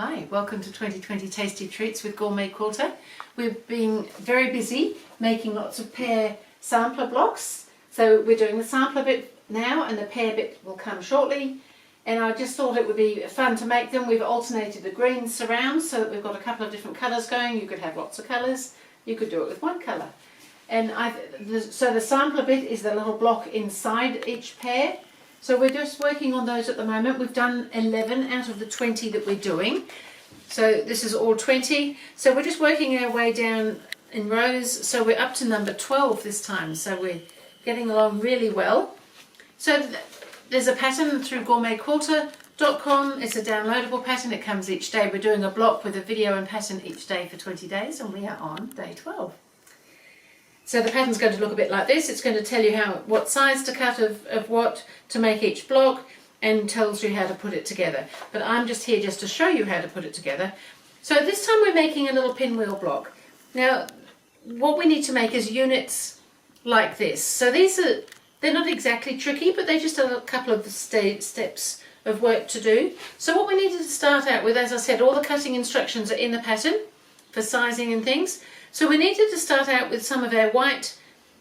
Hi, welcome to 2020 Tasty Treats with GourmetQuilter. We've been very busy making lots of pear sampler blocks. So we're doing the sampler bit now and the pear bit will come shortly. And I just thought it would be fun to make them. We've alternated the green surrounds so that we've got a couple of different colours going. You could have lots of colours. You could do it with one colour. And so the sampler bit is the little block inside each pear. So we're just working on those at the moment. We've done 11 out of the 20 that we're doing. So this is all 20. So we're just working our way down in rows. So we're up to number 12 this time. So we're getting along really well. So there's a pattern through GourmetQuilter.com. It's a downloadable pattern. It comes each day. We're doing a block with a video and pattern each day for 20 days and we are on day 12. So the pattern's going to look a bit like this. It's going to tell you what size to cut of what to make each block and tells you how to put it together. But I'm just here just to show you how to put it together. So this time we're making a little pinwheel block. Now what we need to make is units like this. So they're not exactly tricky, but they're just a couple of steps of work to do. So what we needed to start out with, as I said, all the cutting instructions are in the pattern for sizing and things. So we needed to start out with some of our white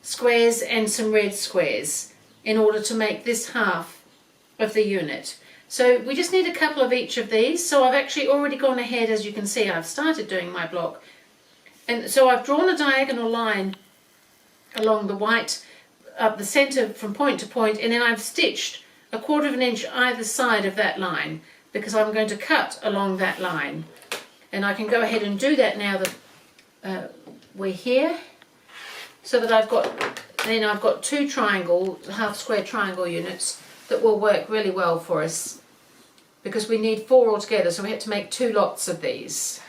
squares and some red squares in order to make this half of the unit. So we just need a couple of each of these. So I've actually already gone ahead, as you can see, I've started doing my block. And so I've drawn a diagonal line along the white up the centre from point to point, and then I've stitched 1/4 inch either side of that line because I'm going to cut along that line. And I can go ahead and do that now that we're here, so that I've got two half square triangle units that will work really well for us because we need 4 altogether, so we had to make 2 lots of these.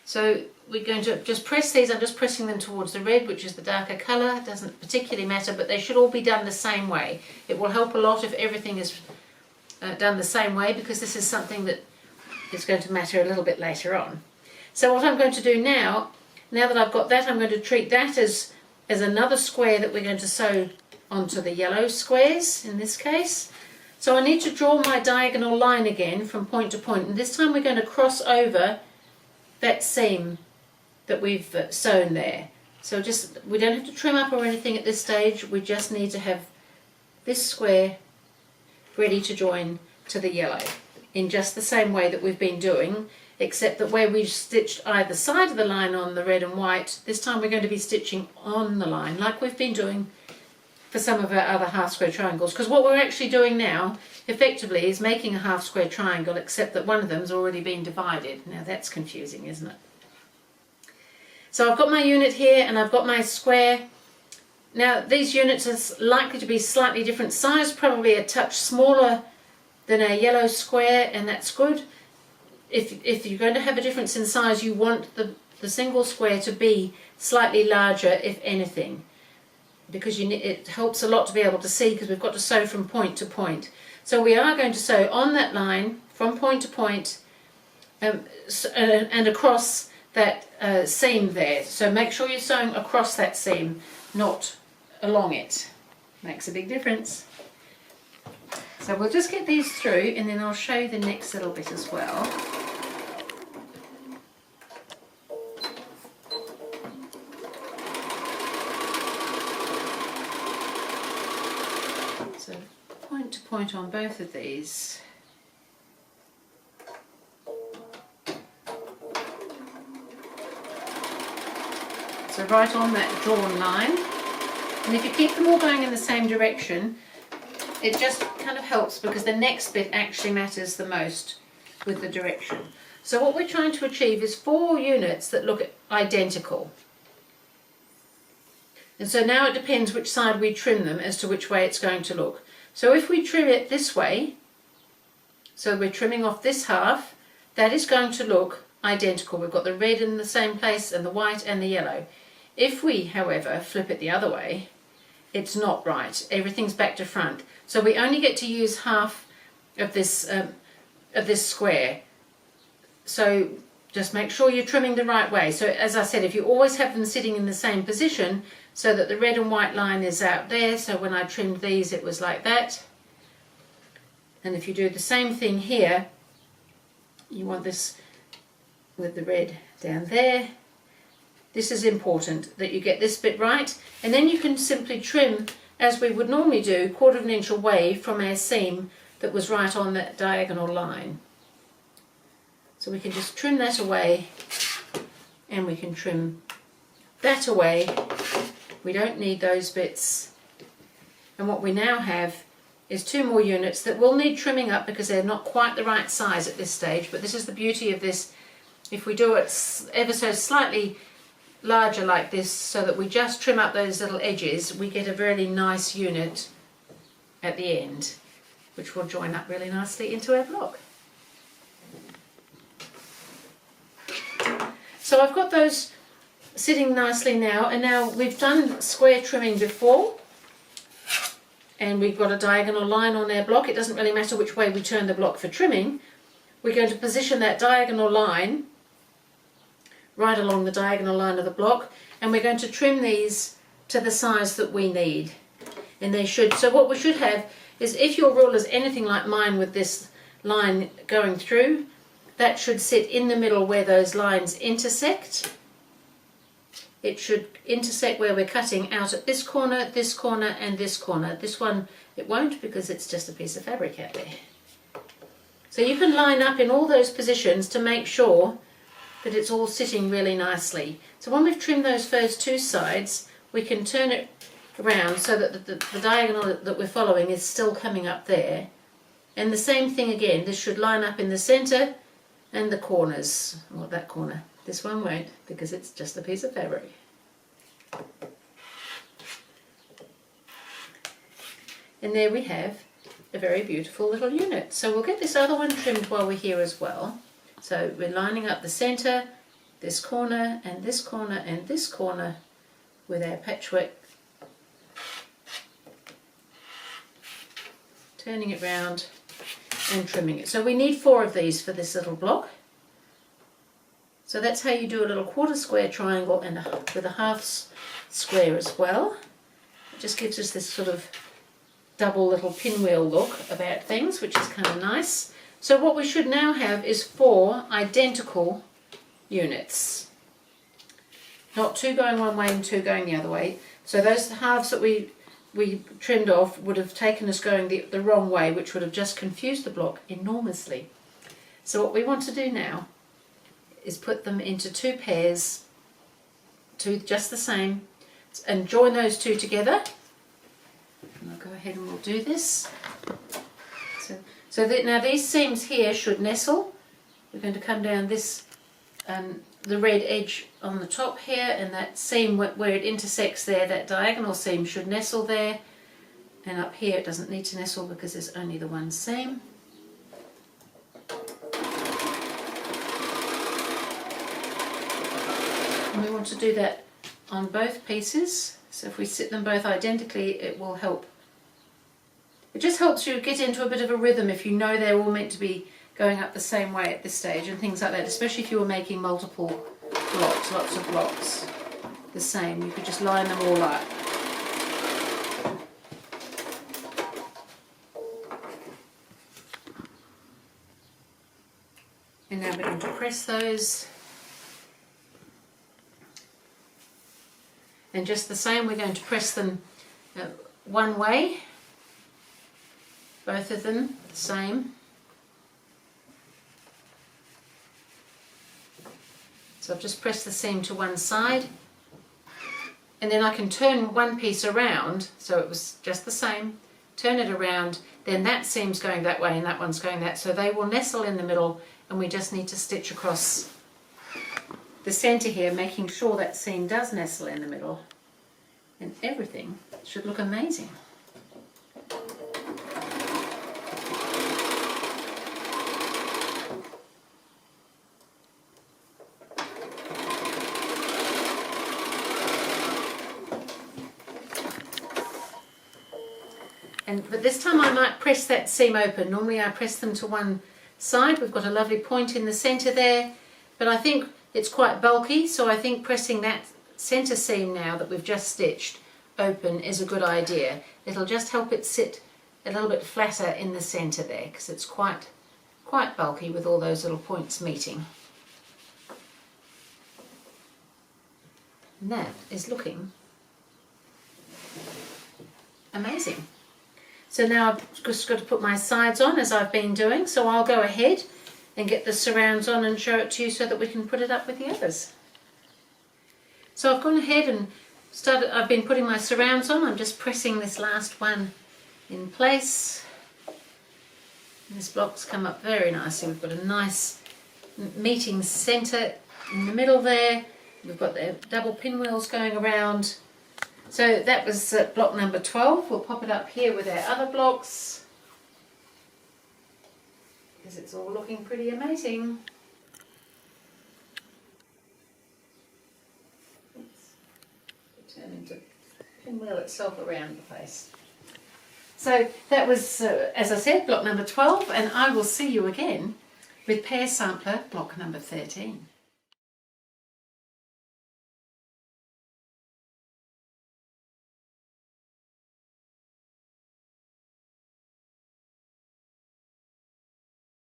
So we're going to just press these. I'm just pressing them towards the red, which is the darker colour. It doesn't particularly matter, but they should all be done the same way. It will help a lot if everything is done the same way, because this is something that is going to matter a little bit later on. So what I'm going to do now that I've got that, I'm going to treat that as another square that we're going to sew onto the yellow squares in this case. So I need to draw my diagonal line again from point to point, and this time we're going to cross over that seam that we've sewn there. So we don't have to trim up or anything at this stage. We just need to have this square ready to join to the yellow in just the same way that we've been doing, except that where we've stitched either side of the line on the red and white, this time we're going to be stitching on the line like we've been doing for some of our other half square triangles, because what we're actually doing now effectively is making a half square triangle, except that one of them's already been divided. Now that's confusing, isn't it? So I've got my unit here and I've got my square. Now these units are likely to be slightly different size, probably a touch smaller than a yellow square, and that's good. If you're going to have a difference in size, you want the single square to be slightly larger, if anything, because it helps a lot to be able to see, because we've got to sew from point to point. So we are going to sew on that line from point to point and across that seam there. So make sure you're sewing across that seam, not along it. Makes a big difference. So we'll just get these through and then I'll show you the next little bit as well. So point to point on both of these. So right on that drawn line. And if you keep them all going in the same direction, it just kind of helps, because the next bit actually matters the most with the direction. So what we're trying to achieve is 4 units that look identical. And so now it depends which side we trim them as to which way it's going to look. So if we trim it this way, so we're trimming off this half, that is going to look identical. We've got the red in the same place and the white and the yellow. If we, however, flip it the other way, it's not right. Everything's back to front. So we only get to use half of this square. So just make sure you're trimming the right way. So as I said, if you always have them sitting in the same position, so that the red and white line is out there, so when I trimmed these it was like that. And if you do the same thing here, you want this with the red down there. This is important that you get this bit right, and then you can simply trim as we would normally do, 1/4 of an inch away from our seam that was right on that diagonal line. So we can just trim that away, and we can trim that away. We don't need those bits. And what we now have is 2 more units that will need trimming up because they're not quite the right size at this stage, but this is the beauty of this. If we do it ever so slightly larger like this, so that we just trim up those little edges, we get a really nice unit at the end, which will join up really nicely into our block. So I've got those sitting nicely now, and now we've done square trimming before, and we've got a diagonal line on our block. It doesn't really matter which way we turn the block for trimming. We're going to position that diagonal line right along the diagonal line of the block, and we're going to trim these to the size that we need. And they should, so what we should have is, if your ruler is anything like mine with this line going through, that should sit in the middle where those lines intersect. It should intersect where we're cutting out at this corner, and this corner. This one it won't, because it's just a piece of fabric out there. So you can line up in all those positions to make sure that it's all sitting really nicely. So when we've trimmed those first 2 sides, we can turn it around so that the diagonal that we're following is still coming up there. And the same thing again, this should line up in the centre and the corners. Well, that corner. This one won't, because it's just a piece of fabric. And there we have a very beautiful little unit. So we'll get this other one trimmed while we're here as well. So we're lining up the centre, this corner and this corner and this corner with our patchwork, turning it round and trimming it. So we need 4 of these for this little block. So that's how you do a little 1/4 square triangle and with a 1/2 square as well. It just gives us this sort of double little pinwheel look about things, which is kind of nice. So what we should now have is 4 identical units. Not 2 going one way and 2 going the other way. So those halves that we trimmed off would have taken us going the wrong way, which would have just confused the block enormously. So what we want to do now is put them into 2 pairs, 2 just the same, and join those 2 together. And I'll go ahead and we'll do this. So that now these seams here should nestle. We're going to come down this, the red edge on the top here, and that seam where it intersects there, that diagonal seam should nestle there. And up here it doesn't need to nestle because there's only the one seam. And we want to do that on both pieces. So if we sit them both identically, it will help. It just helps you get into a bit of a rhythm if you know they're all meant to be going up the same way at this stage and things like that, especially if you were making multiple blocks, lots of blocks the same. You could just line them all up. And now we're going to press those. And just the same, we're going to press them one way. Both of them the same. So I've just pressed the seam to one side, and then I can turn one piece around, so it was just the same, turn it around, then that seam's going that way and that one's going that, so they will nestle in the middle, and we just need to stitch across the centre here, making sure that seam does nestle in the middle, and everything should look amazing. But this time I might press that seam open. Normally I press them to one side. We've got a lovely point in the centre there, but I think it's quite bulky, so I think pressing that centre seam now that we've just stitched open is a good idea. It'll just help it sit a little bit flatter in the centre there, because it's quite bulky with all those little points meeting. And that is looking amazing. So now I've just got to put my sides on as I've been doing, so I'll go ahead and get the surrounds on and show it to you so that we can put it up with the others. So I've gone ahead and I've been putting my surrounds on. I'm just pressing this last one in place. And this block's come up very nicely. We've got a nice meeting centre in the middle there. We've got the double pinwheels going around. So that was block number 12. We'll pop it up here with our other blocks, because it's all looking pretty amazing. Turn into pinwheel itself around the place. So that was, as I said, block number 12, and I will see you again with Pear Sampler block number 13.